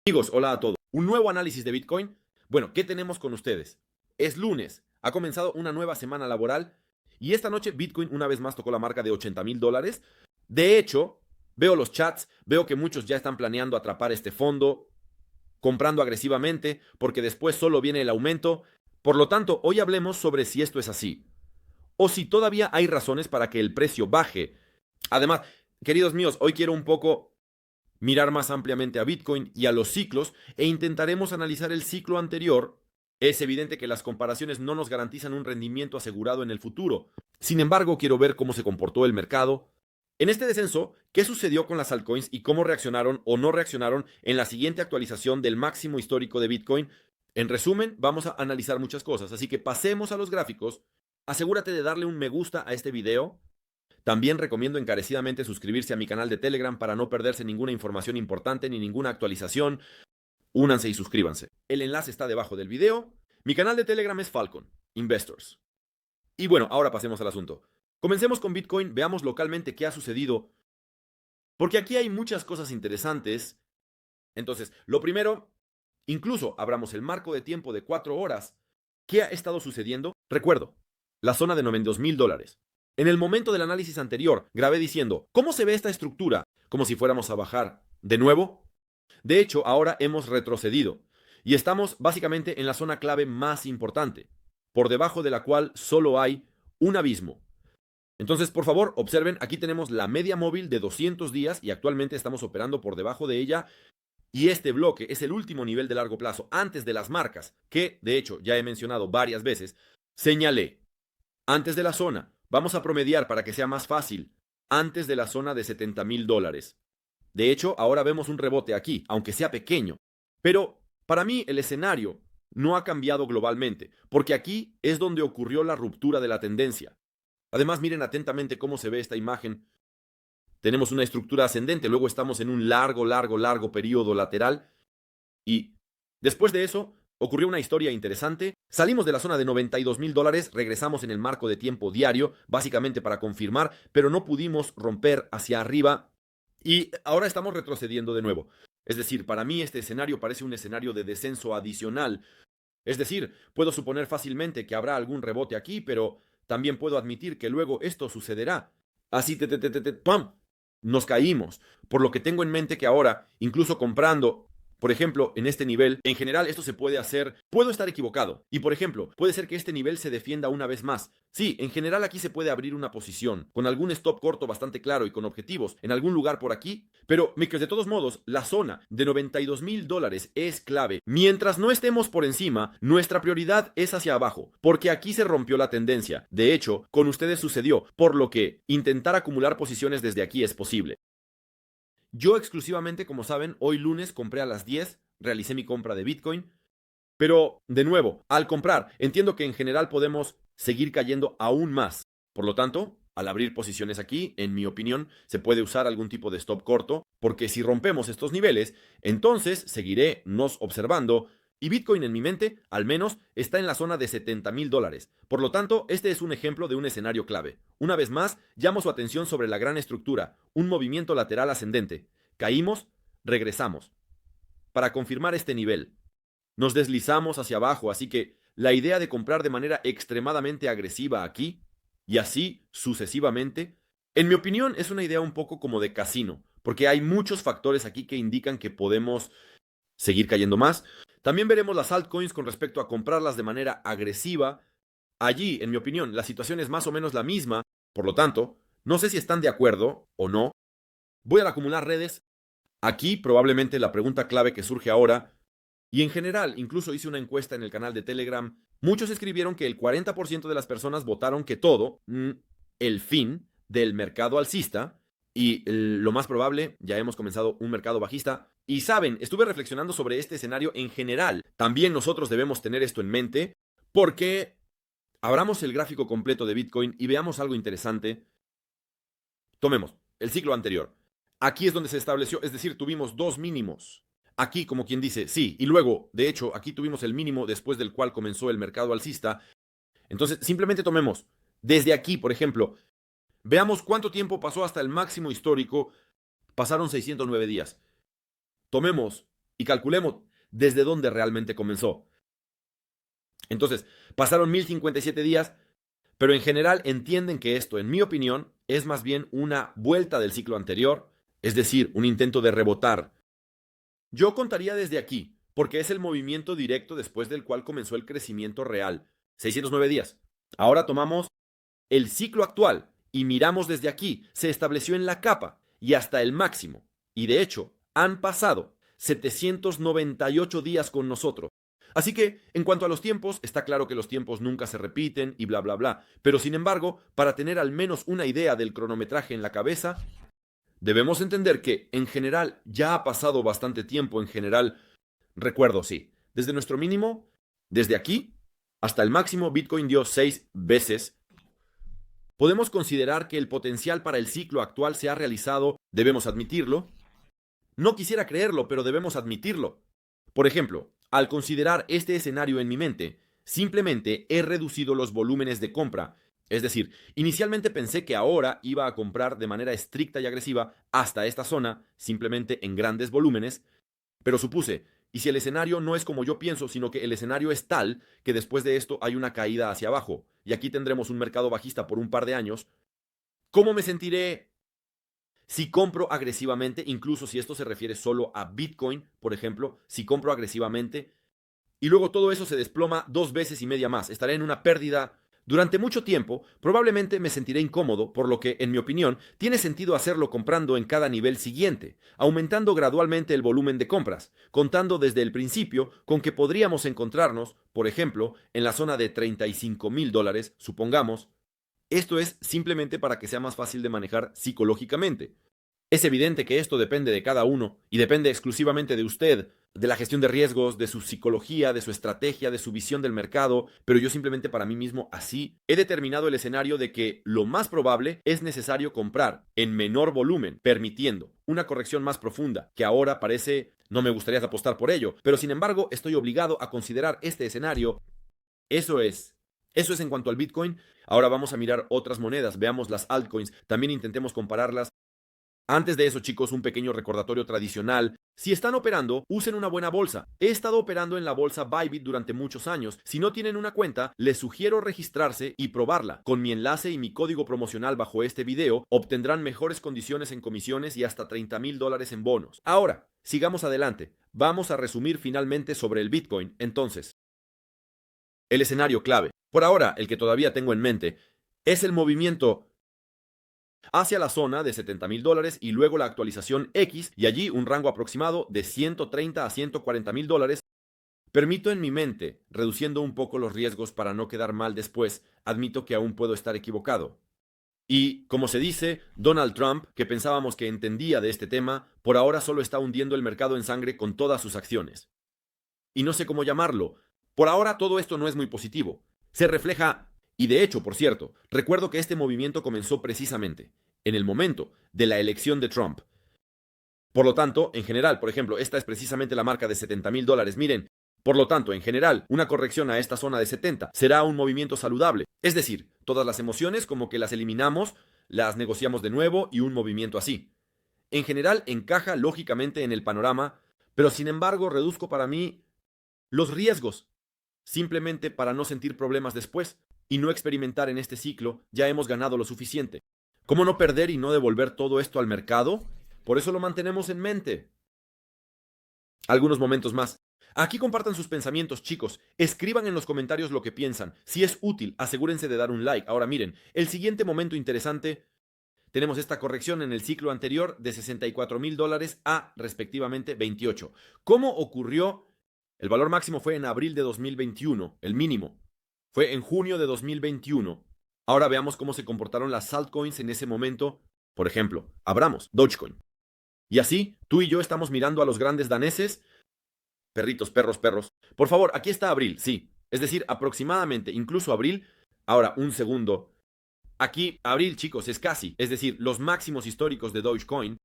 Amigos, hola a todos. Un nuevo análisis de Bitcoin. Bueno, ¿qué tenemos con ustedes? Es lunes, ha comenzado una nueva semana laboral y esta noche Bitcoin una vez más tocó la marca de $80,000. De hecho, veo los chats, veo que muchos ya están planeando atrapar este fondo, comprando agresivamente, porque después solo viene el aumento. Por lo tanto, hoy hablemos sobre si esto es así o si todavía hay razones para que el precio baje. Además, queridos míos, hoy quiero un poco mirar más ampliamente a Bitcoin y a los ciclos e intentaremos analizar el ciclo anterior. Es evidente que las comparaciones no nos garantizan un rendimiento asegurado en el futuro. Sin embargo, quiero ver cómo se comportó el mercado. En este descenso, ¿qué sucedió con las altcoins y cómo reaccionaron o no reaccionaron en la siguiente actualización del máximo histórico de Bitcoin? En resumen, vamos a analizar muchas cosas, así que pasemos a los gráficos. Asegúrate de darle un me gusta a este video. También recomiendo encarecidamente suscribirse a mi canal de Telegram para no perderse ninguna información importante ni ninguna actualización. Únanse y suscríbanse. El enlace está debajo del video. Mi canal de Telegram es Falcon Investors. Y bueno, ahora pasemos al asunto. Comencemos con Bitcoin, veamos localmente qué ha sucedido, porque aquí hay muchas cosas interesantes. Entonces, lo primero, incluso abramos el marco de tiempo de 4 horas. ¿Qué ha estado sucediendo? Recuerdo, la zona de $92,000. En el momento del análisis anterior, grabé diciendo, ¿cómo se ve esta estructura? Como si fuéramos a bajar. ¿De nuevo? De hecho, ahora hemos retrocedido y estamos básicamente en la zona clave más importante, por debajo de la cual solo hay un abismo. Entonces, por favor, observen, aquí tenemos la media móvil de 200 días y actualmente estamos operando por debajo de ella. Y este bloque es el último nivel de largo plazo antes de las marcas, que de hecho ya he mencionado varias veces. Señalé, antes de la zona, vamos a promediar para que sea más fácil, antes de la zona de $70,000. De hecho, ahora vemos un rebote aquí, aunque sea pequeño. Pero para mí el escenario no ha cambiado globalmente, porque aquí es donde ocurrió la ruptura de la tendencia. Además, miren atentamente cómo se ve esta imagen. Tenemos una estructura ascendente, luego estamos en un largo periodo lateral y después de eso ocurrió una historia interesante. Salimos de la zona de $92,000, regresamos en el marco de tiempo diario, básicamente para confirmar, pero no pudimos romper hacia arriba y ahora estamos retrocediendo de nuevo. Es decir, para mí este escenario parece un escenario de descenso adicional. Es decir, puedo suponer fácilmente que habrá algún rebote aquí, pero también puedo admitir que luego esto sucederá. Así, ¡pam! Nos caímos. Por lo que tengo en mente que ahora, incluso comprando, por ejemplo, en este nivel, en general esto se puede hacer, puedo estar equivocado. Y por ejemplo, puede ser que este nivel se defienda una vez más. Sí, en general aquí se puede abrir una posición, con algún stop corto bastante claro y con objetivos, en algún lugar por aquí. Pero, de todos modos, la zona de $92,000 es clave. Mientras no estemos por encima, nuestra prioridad es hacia abajo, porque aquí se rompió la tendencia. De hecho, con ustedes sucedió, por lo que intentar acumular posiciones desde aquí es posible. Yo exclusivamente, como saben, hoy lunes compré a las 10, realicé mi compra de Bitcoin, pero de nuevo, al comprar, entiendo que en general podemos seguir cayendo aún más. Por lo tanto, al abrir posiciones aquí, en mi opinión, se puede usar algún tipo de stop corto, porque si rompemos estos niveles, entonces seguiré nos observando y Bitcoin en mi mente, al menos, está en la zona de $70,000. Por lo tanto, este es un ejemplo de un escenario clave. Una vez más, llamo su atención sobre la gran estructura, un movimiento lateral ascendente. Caímos, regresamos. Para confirmar este nivel, nos deslizamos hacia abajo, así que la idea de comprar de manera extremadamente agresiva aquí y así sucesivamente, en mi opinión es una idea un poco como de casino, porque hay muchos factores aquí que indican que podemos seguir cayendo más. También veremos las altcoins con respecto a comprarlas de manera agresiva. Allí, en mi opinión, la situación es más o menos la misma, por lo tanto, no sé si están de acuerdo o no. Voy a acumular redes. Aquí probablemente la pregunta clave que surge ahora, y en general, incluso hice una encuesta en el canal de Telegram, muchos escribieron que el 40% de las personas votaron que todo, el fin del mercado alcista, y lo más probable, ya hemos comenzado un mercado bajista. Y saben, estuve reflexionando sobre este escenario en general. También nosotros debemos tener esto en mente, porque abramos el gráfico completo de Bitcoin y veamos algo interesante. Tomemos el ciclo anterior. Aquí es donde se estableció, es decir, tuvimos dos mínimos. Aquí, como quien dice, sí, y luego, de hecho, aquí tuvimos el mínimo después del cual comenzó el mercado alcista. Entonces, simplemente tomemos, desde aquí, por ejemplo, veamos cuánto tiempo pasó hasta el máximo histórico. Pasaron 609 días. Tomemos y calculemos desde dónde realmente comenzó. Entonces, pasaron 1057 días, pero en general entienden que esto, en mi opinión, es más bien una vuelta del ciclo anterior, es decir, un intento de rebotar. Yo contaría desde aquí, porque es el movimiento directo después del cual comenzó el crecimiento real, 609 días. Ahora tomamos el ciclo actual y miramos desde aquí, se estableció en la capa y hasta el máximo. Y de hecho, han pasado 798 días con nosotros. Así que, en cuanto a los tiempos, está claro que los tiempos nunca se repiten y bla, bla, bla. Pero sin embargo, para tener al menos una idea del cronometraje en la cabeza, debemos entender que, en general, ya ha pasado bastante tiempo. En general, recuerdo, sí, desde nuestro mínimo, desde aquí, hasta el máximo, Bitcoin dio 6 veces. Podemos considerar que el potencial para el ciclo actual se ha realizado, debemos admitirlo. No quisiera creerlo, pero debemos admitirlo. Por ejemplo, al considerar este escenario en mi mente, simplemente he reducido los volúmenes de compra. Es decir, inicialmente pensé que ahora iba a comprar de manera estricta y agresiva hasta esta zona, simplemente en grandes volúmenes, pero supuse, ¿y si el escenario no es como yo pienso, sino que el escenario es tal que después de esto hay una caída hacia abajo, y aquí tendremos un mercado bajista por un par de años? ¿Cómo me sentiré si compro agresivamente, incluso si esto se refiere solo a Bitcoin, por ejemplo, si compro agresivamente y luego todo eso se desploma 2 veces y media más? Estaré en una pérdida durante mucho tiempo, probablemente me sentiré incómodo, por lo que, en mi opinión, tiene sentido hacerlo comprando en cada nivel siguiente, aumentando gradualmente el volumen de compras, contando desde el principio con que podríamos encontrarnos, por ejemplo, en la zona de $35,000, supongamos. Esto es simplemente para que sea más fácil de manejar psicológicamente. Es evidente que esto depende de cada uno y depende exclusivamente de usted, de la gestión de riesgos, de su psicología, de su estrategia, de su visión del mercado, pero yo simplemente para mí mismo así he determinado el escenario de que lo más probable es necesario comprar en menor volumen, permitiendo una corrección más profunda, que ahora parece no me gustaría apostar por ello, pero sin embargo estoy obligado a considerar este escenario. Eso es. Eso es en cuanto al Bitcoin. Ahora vamos a mirar otras monedas, veamos las altcoins, también intentemos compararlas. Antes de eso, chicos, un pequeño recordatorio tradicional. Si están operando, usen una buena bolsa. He estado operando en la bolsa Bybit durante muchos años. Si no tienen una cuenta, les sugiero registrarse y probarla. Con mi enlace y mi código promocional bajo este video, obtendrán mejores condiciones en comisiones y hasta $30,000 en bonos. Ahora, sigamos adelante. Vamos a resumir finalmente sobre el Bitcoin. Entonces, el escenario clave, por ahora el que todavía tengo en mente, es el movimiento hacia la zona de $70,000 y luego la actualización X y allí un rango aproximado de 130 a $140,000. Permito en mi mente, reduciendo un poco los riesgos para no quedar mal después, admito que aún puedo estar equivocado. Y, como se dice, Donald Trump, que pensábamos que entendía de este tema, por ahora solo está hundiendo el mercado en sangre con todas sus acciones. Y no sé cómo llamarlo. Por ahora todo esto no es muy positivo. Se refleja. Y de hecho, por cierto, recuerdo que este movimiento comenzó precisamente en el momento de la elección de Trump. Por lo tanto, en general, por ejemplo, esta es precisamente la marca de $70,000. Miren, por lo tanto, en general, una corrección a esta zona de 70 será un movimiento saludable. Es decir, todas las emociones como que las eliminamos, las negociamos de nuevo y un movimiento así. En general, encaja lógicamente en el panorama, pero sin embargo, reduzco para mí los riesgos, simplemente para no sentir problemas después y no experimentar en este ciclo. Ya hemos ganado lo suficiente. ¿Cómo no perder y no devolver todo esto al mercado? Por eso lo mantenemos en mente. Algunos momentos más. Aquí compartan sus pensamientos, chicos. Escriban en los comentarios lo que piensan. Si es útil, asegúrense de dar un like. Ahora miren, el siguiente momento interesante. Tenemos esta corrección en el ciclo anterior de $64,000 a respectivamente 28. ¿Cómo ocurrió? El valor máximo fue en abril de 2021, el mínimo fue en junio de 2021. Ahora veamos cómo se comportaron las altcoins en ese momento. Por ejemplo, abramos Dogecoin. Y así, tú y yo estamos mirando a los grandes daneses. Perritos, perros, perros. Por favor, aquí está abril, sí. Es decir, aproximadamente, incluso abril. Ahora, un segundo. Aquí, abril, chicos, es casi. Es decir, los máximos históricos de Dogecoin.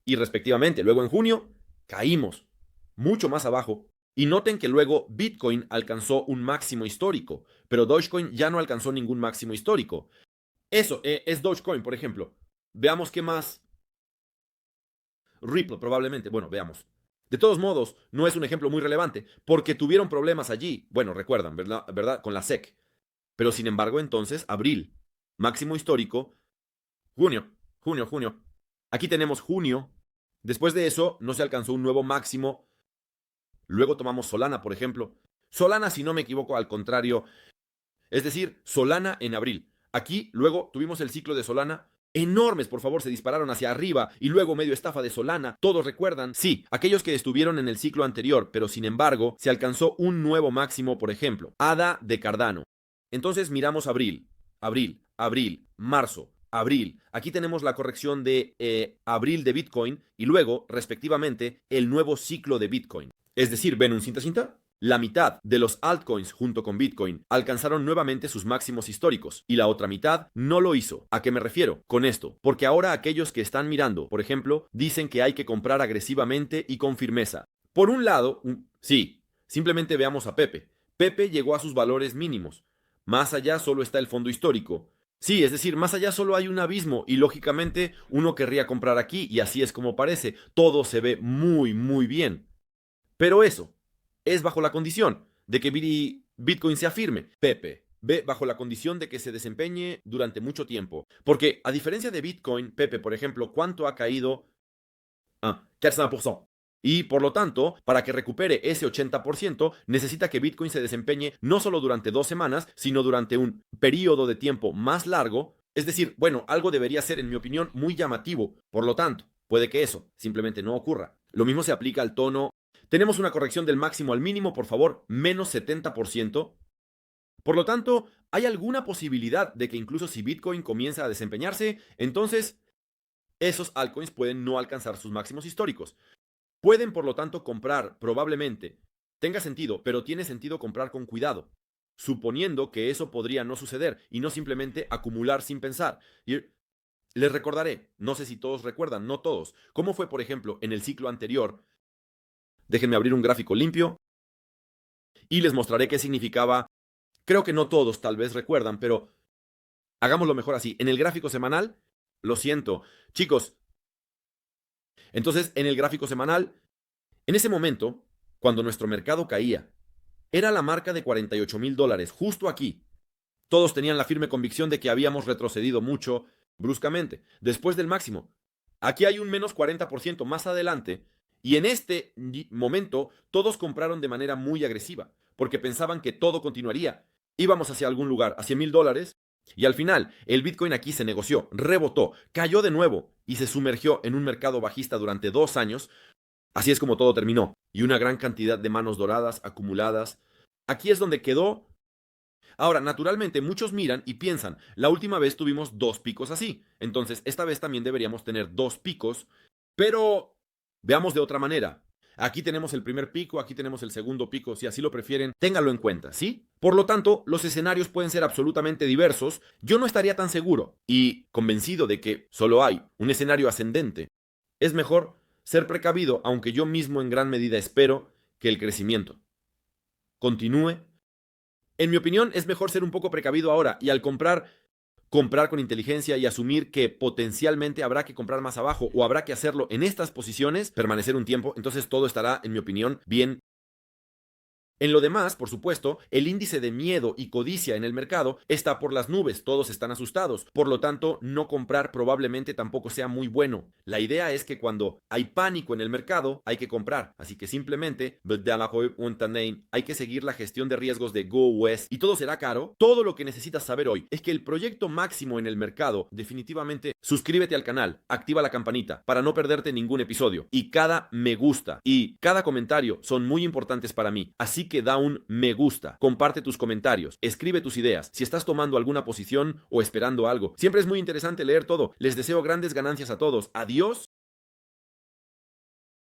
Y respectivamente, luego en junio, caímos mucho más abajo. Y noten que luego Bitcoin alcanzó un máximo histórico, pero Dogecoin ya no alcanzó ningún máximo histórico. Eso es Dogecoin, por ejemplo. Veamos qué más. Ripple, probablemente. Bueno, veamos. De todos modos, no es un ejemplo muy relevante, porque tuvieron problemas allí. Bueno, recuerdan, ¿verdad? Con la SEC. Pero sin embargo, entonces, abril, máximo histórico, junio. Aquí tenemos junio. Después de eso, no se alcanzó un nuevo máximo. Luego tomamos Solana, por ejemplo. Solana, si no me equivoco, al contrario. Es decir, Solana en abril. Aquí, luego, tuvimos el ciclo de Solana. Enormes, por favor, se dispararon hacia arriba y luego medio estafa de Solana. Todos recuerdan, sí, aquellos que estuvieron en el ciclo anterior, pero sin embargo, se alcanzó un nuevo máximo, por ejemplo, ADA de Cardano. Entonces miramos abril, marzo, abril. Aquí tenemos la corrección de abril de Bitcoin y luego, respectivamente, el nuevo ciclo de Bitcoin. Es decir, ¿ven un cinta? La mitad de los altcoins junto con Bitcoin alcanzaron nuevamente sus máximos históricos y la otra mitad no lo hizo. ¿A qué me refiero con esto? Porque ahora aquellos que están mirando, por ejemplo, dicen que hay que comprar agresivamente y con firmeza. Por un lado, sí, simplemente veamos a Pepe. Pepe llegó a sus valores mínimos. Más allá solo está el fondo histórico. Sí, es decir, más allá solo hay un abismo y lógicamente uno querría comprar aquí y así es como parece. Todo se ve muy bien. Pero eso es bajo la condición de que Bitcoin se afirme. Pepe ve bajo la condición de que se desempeñe durante mucho tiempo. Porque a diferencia de Bitcoin, Pepe, por ejemplo, ¿cuánto ha caído? 400%. Y por lo tanto, para que recupere ese 80%, necesita que Bitcoin se desempeñe no solo durante 2 semanas, sino durante un periodo de tiempo más largo. Es decir, bueno, algo debería ser, en mi opinión, muy llamativo. Por lo tanto, puede que eso simplemente no ocurra. Lo mismo se aplica al tono. Tenemos una corrección del máximo al mínimo, por favor, menos 70%. Por lo tanto, hay alguna posibilidad de que incluso si Bitcoin comienza a desempeñarse, entonces esos altcoins pueden no alcanzar sus máximos históricos. Pueden, por lo tanto, comprar probablemente. Tenga sentido, pero tiene sentido comprar con cuidado, suponiendo que eso podría no suceder y no simplemente acumular sin pensar. Y les recordaré, no sé si todos recuerdan, no todos, cómo fue, por ejemplo, en el ciclo anterior. Déjenme abrir un gráfico limpio y les mostraré qué significaba. Creo que no todos tal vez recuerdan, pero hagámoslo mejor así. En el gráfico semanal, lo siento, chicos. Entonces, en el gráfico semanal, en ese momento, cuando nuestro mercado caía, era la marca de $48,000, justo aquí. Todos tenían la firme convicción de que habíamos retrocedido mucho bruscamente, después del máximo. Aquí hay un menos 40% más adelante. Y en este momento todos compraron de manera muy agresiva, porque pensaban que todo continuaría. Íbamos hacia algún lugar, hacia $1,000, y al final el Bitcoin aquí se negoció, rebotó, cayó de nuevo y se sumergió en un mercado bajista durante 2 años. Así es como todo terminó, y una gran cantidad de manos doradas acumuladas. Aquí es donde quedó. Ahora, naturalmente, muchos miran y piensan, la última vez tuvimos 2 picos así, entonces esta vez también deberíamos tener 2 picos, pero veamos de otra manera. Aquí tenemos el primer pico, aquí tenemos el segundo pico, si así lo prefieren, ténganlo en cuenta, ¿sí? Por lo tanto, los escenarios pueden ser absolutamente diversos. Yo no estaría tan seguro y convencido de que solo hay un escenario ascendente. Es mejor ser precavido, aunque yo mismo en gran medida espero que el crecimiento continúe. En mi opinión, es mejor ser un poco precavido ahora y al comprar con inteligencia y asumir que potencialmente habrá que comprar más abajo o habrá que hacerlo en estas posiciones, permanecer un tiempo, entonces todo estará, en mi opinión, bien. En lo demás, por supuesto, el índice de miedo y codicia en el mercado está por las nubes, todos están asustados, por lo tanto, no comprar probablemente tampoco sea muy bueno. La idea es que cuando hay pánico en el mercado, hay que comprar, así que simplemente hay que seguir la gestión de riesgos de Go West y todo será caro. Todo lo que necesitas saber hoy es que el proyecto máximo en el mercado, definitivamente, suscríbete al canal, activa la campanita para no perderte ningún episodio y cada me gusta y cada comentario son muy importantes para mí, así que da un me gusta, comparte tus comentarios, escribe tus ideas, si estás tomando alguna posición o esperando algo. Siempre es muy interesante leer todo. Les deseo grandes ganancias a todos. Adiós.